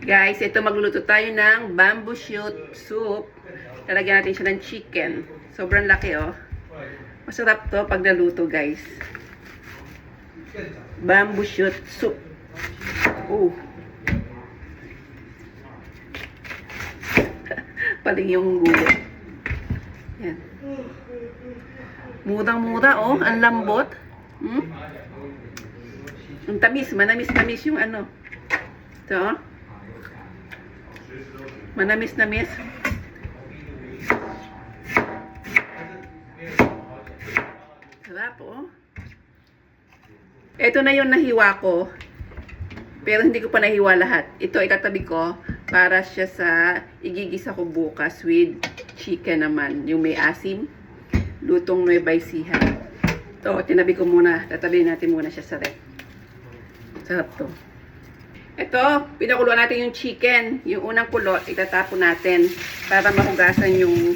Guys, ito magluluto tayo ng bamboo shoot soup. Lalagyan natin siya ng chicken. Sobrang laki, oh. Masarap to pag naluto, guys. Bamboo shoot soup. Oh. Paling yung gulay. Yan. Murang-mura, oh. Ang lambot. Ang tamis. Manamis-namis yung ano. Ito, oh. Manamis-namis. Sarap, oh. Ito na yung nahiwa ko. Pero hindi ko pa nahiwa lahat. Ito ikatabi ko para siya sa igigisa ko bukas with chicken naman. Yung may asim. Lutong Nueva Ecija. Ito, tinabi ko muna. Tatabihin natin muna siya sa ref. Sarap to. Ito, pinakuluan natin yung chicken. Yung unang kulot, itatapon natin para mahugasan yung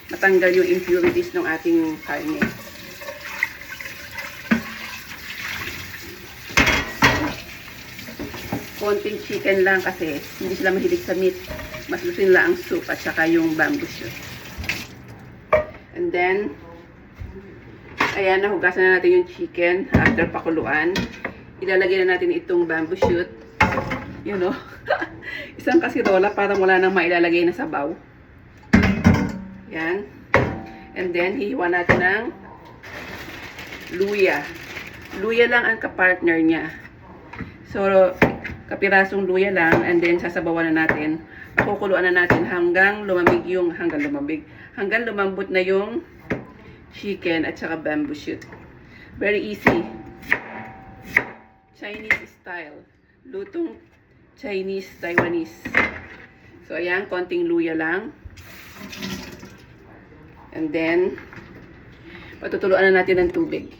matanggal yung impurities ng ating karne. Konting chicken lang kasi hindi sila mahilig sa meat. Mas gusto nila ang soup at saka yung bamboo shoot. And then, ayan, nahugasan na natin yung chicken after pakuluan. Ilalagay na natin itong bamboo shoot. You know, isang kasirola para wala nang mailalagay na sabaw. Yan. And then, hihiwa natin ng luya. Luya lang ang kapartner niya. So, kapirasong luya lang. And then, sasabawan na natin. Pakukuluan na natin hanggang lumambot na yung chicken at saka bamboo shoot. Very easy. Chinese style. Lutong Chinese, Taiwanese. So, ayan, konting luya lang. And then, patutuluan na natin ng tubig.